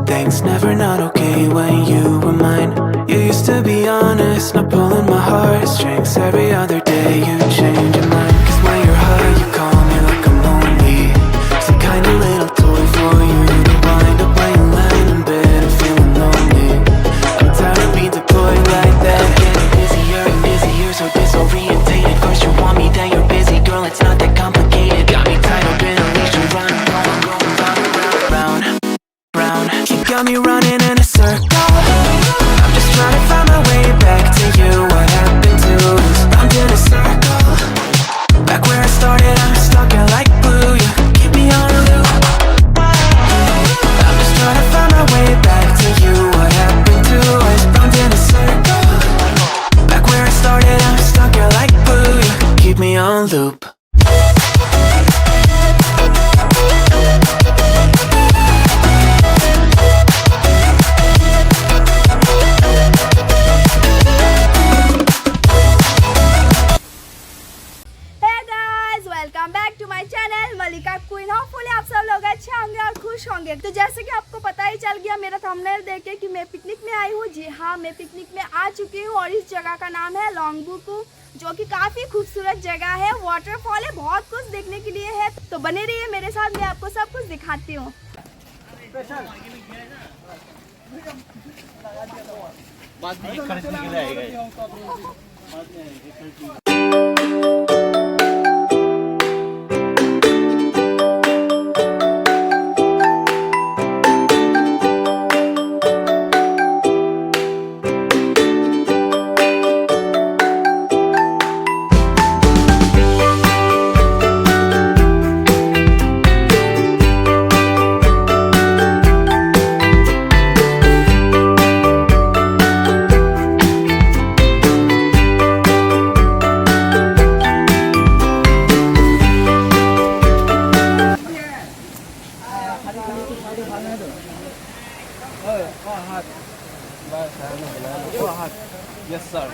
things never not okay when you were mine. You used to be honest, not pulling my heartstrings. Every other day you change your mind. Cause when you're high you call me like I'm lonely. Some kind of little toy for you to wind up when you land in bed and feeling lonely. I'm tired of being deployed like that. Getting busier and busier, so disorientated. First you want me, then you're busy. Girl, it's not that complicated. Got me tied up in a leash and run, going round, round. You got me running in a circle. I'm just trying to find my way back to you. What happened to us? Round in a circle. Back where I started, I'm stuck in like glue. You keep me on a loop. I'm just trying to find my way back to you. What happened to us? Round in a circle. Back where I started, I'm stuck in like glue. You keep me on loop. Welcome back to my channel Mallika queen. Hopefully आप सब लोग अच्छे होंगे और खुश होंगे। तो जैसे कि आपको पता ही चल गया मेरा थंबनेल देख के कि मैं पिकनिक में आई हूँ। जी हाँ, मैं पिकनिक में आ चुकी हूँ और इस जगह का नाम है लॉन्गबुकु, जो कि काफी खूबसूरत जगह है। वाटरफॉल है, बहुत कुछ देखने के लिए है। तो बने रहिए मेरे साथ, मैं आपको सब कुछ दिखाती हूँ। Yes, sir.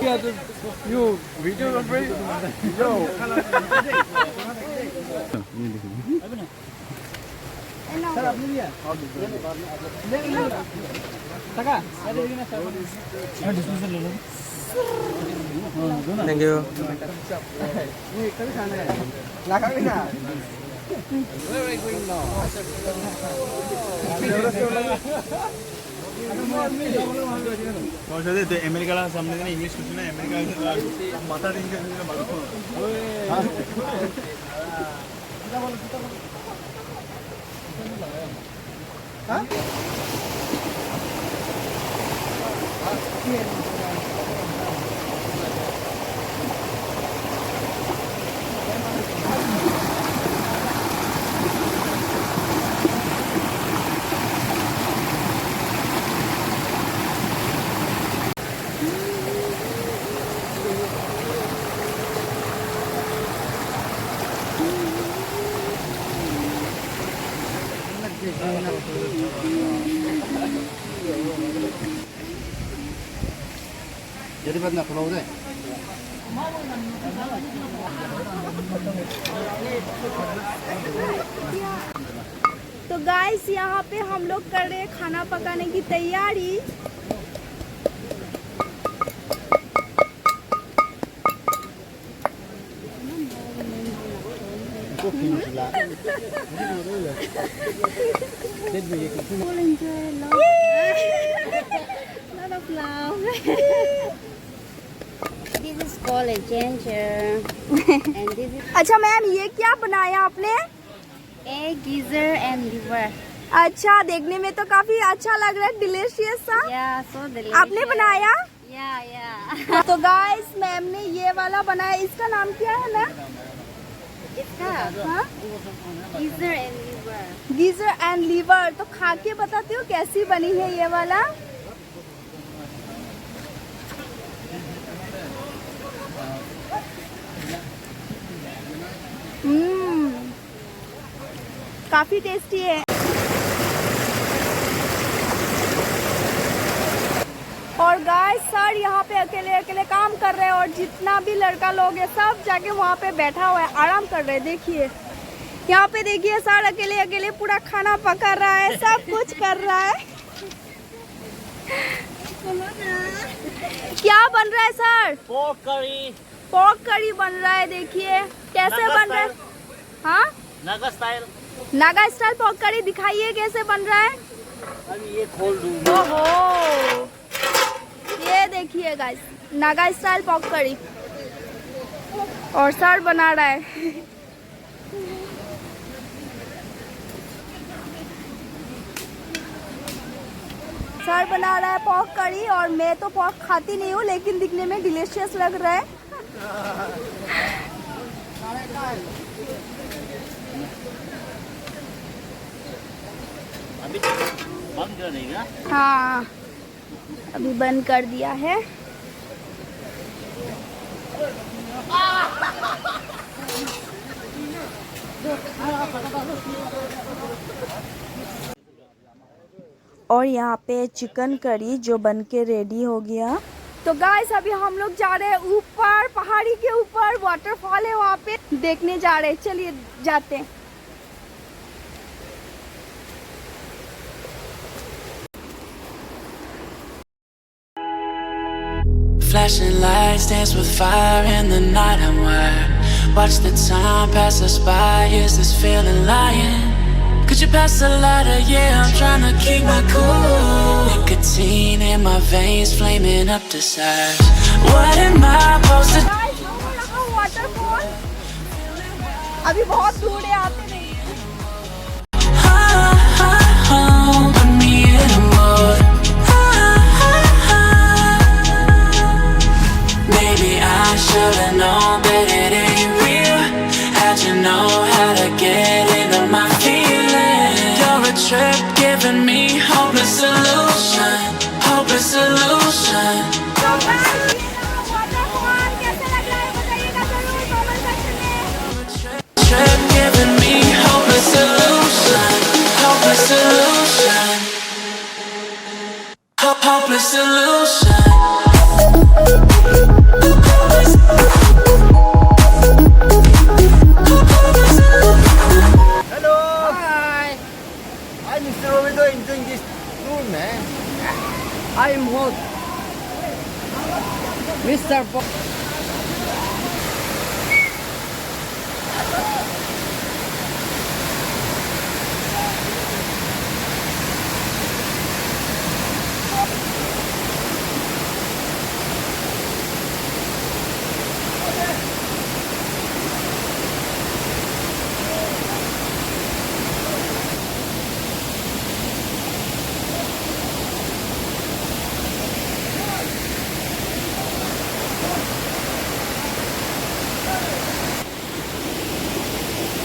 Yeah, you video number. Yo. Thank you. America सामने इंग्लिश कुछ ना अमेरिका माता दिन jadi pernah pulau deh. तो गाइस यहाँ पे हम लोग कर रहे हैं खाना पकाने की तैयारी। This is called a ginger, and this is अच्छा मैम, ये क्या बनाया आपने? a gizzard and liver. अच्छा, देखने में तो काफी अच्छा लग रहा है, डिलीशियस सा। Yeah, so delicious. आपने बनाया? Yeah. तो गाइस मैम ने ये वाला बनाया। इसका नाम क्या है मैम? इसका हाँ? gizzard and liver. गीजर एंड लीवर। तो खा के बताती हूँ कैसी बनी है ये वाला। काफी टेस्टी है। और गाइस सर यहाँ पे अकेले अकेले काम कर रहे हैं और जितना भी लड़का लोग है सब जाके वहाँ पे बैठा हुआ है, आराम कर रहे हैं। देखिए यहाँ पे देखिए सर अकेले अकेले पूरा खाना पका रहा है, सब कुछ कर रहा है। क्या बन रहा है सर? पोर्क करी। पोर्क करी बन रहा है, देखिए कैसे बन रहा है। हाँ, Naga style. Naga style pork करी दिखाइए कैसे बन रहा है। अभी ये खोल दूँ। ओहो, ये देखिए गाइस, नागा स्टाइल पोर्क करी और सर बना रहा है। सर बना रहा है पोर्क करी और मैं तो पोर्क खाती नहीं हूँ, लेकिन दिखने में डिलीशियस लग रहा है। अभी बंद कर देगा। हाँ, अभी बंद कर दिया है। और यहाँ पे चिकन करी जो बन के रेडी हो गया। तो गाइस अभी हम लोग जा रहे हैं ऊपर, पहाड़ी के ऊपर वाटरफॉल है, वहाँ पे देखने जा रहे हैं। चलिए जाते हैं। Flashing lights dance with fire in the night. I'm wired. Watch the time pass us by. Is this feeling lying? Could you pass the lighter? Yeah, I'm trying to keep my cool. Nicotine in my veins, flaming up the sides. What am I supposed to do? Guys वो रहा waterfall, अभी बहुत दूर है, आते नहीं। Put me in a mood. Maybe I should've known that it ain't real. How'd you know how to get into my feelings? You're a trip giving me hopeless solution, hopeless solution. तो guys ये रहा waterfall, कैसे लग रहा है बताइएगा जरूर comment section में। Trip giving me hopeless solution, hopeless solution, hopeless solution. Hello. Hi. I'm Mr. Robindo enjoying this tour, man. I am host. Mr.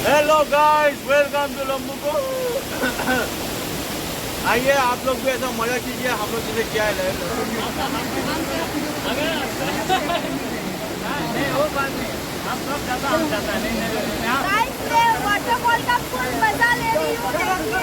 Hello guys, welcome to लंबुको। आइए आप लोग भी ऐसा मजा कीजिए, हम लोग जैसे क्या है। गाइस मैं वाटरफॉल का फुल मजा ले रही हूँ, देखिए।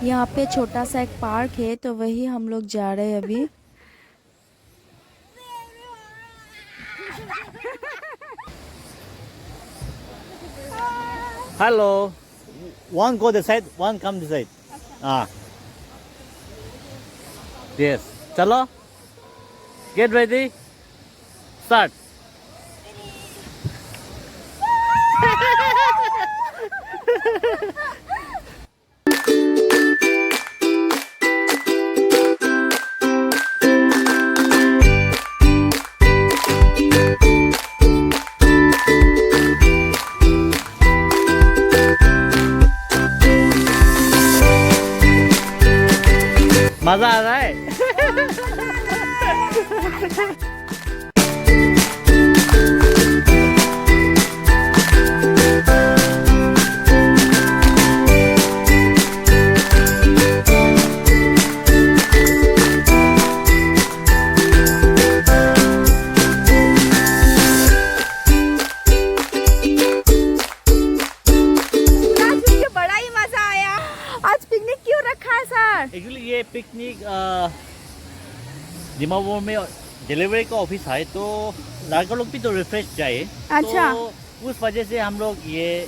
यहाँ पे छोटा सा एक पार्क है, तो वही हम लोग जा रहे हैं अभी। Hello. One go this side, one come this side. Ah. Yes. Chalo. Get ready. Start. मजा आ रहा है। पिकनिक दीमापुर में डिलीवरी का ऑफिस है, तो लड़का लोग भी तो रिफ्रेश चाहिए। अच्छा। तो उस वजह से हम लोग ये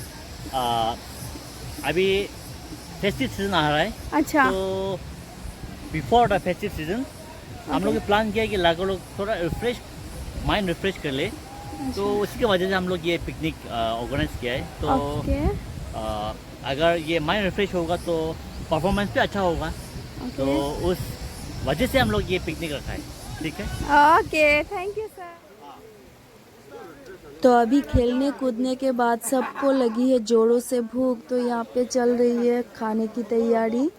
अभी फेस्टिव सीजन आ रहा है। अच्छा। तो बिफोर द फेस्टिव सीजन हम लोग ने प्लान किया कि लड़का लोग थोड़ा रिफ्रेश माइंड रिफ्रेश कर ले। तो उसकी वजह से हम लोग ये पिकनिक ऑर्गेनाइज किया है। तो अगर ये माइंड रिफ्रेश होगा तो परफॉर्मेंस भी अच्छा होगा। तो उस वजह से हम लोग ये पिकनिक रखा है। ठीक है, ओके, थैंक यू सर। तो अभी खेलने कूदने के बाद सबको लगी है जोरों से भूख, तो यहाँ पे चल रही है खाने की तैयारी।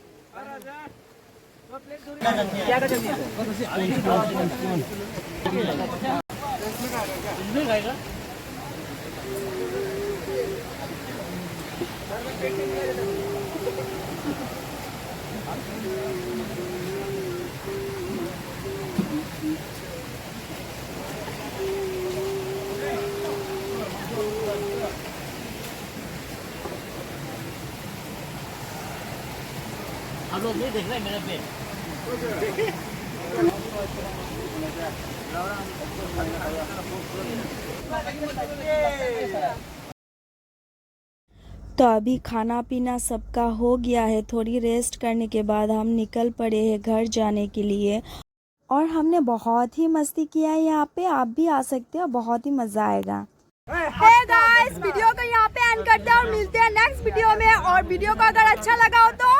हम लोग नहीं देख रहे मेरे पे। तो अभी खाना पीना सबका हो गया है, थोड़ी रेस्ट करने के बाद हम निकल पड़े हैं घर जाने के लिए। और हमने बहुत ही मस्ती किया है यहाँ पे, आप भी आ सकते हो, बहुत ही मज़ा आएगा। हे गाइस, वीडियो को यहाँ पे एंड करते हैं और मिलते हैं नेक्स्ट वीडियो में। और वीडियो को अगर अच्छा लगा हो तो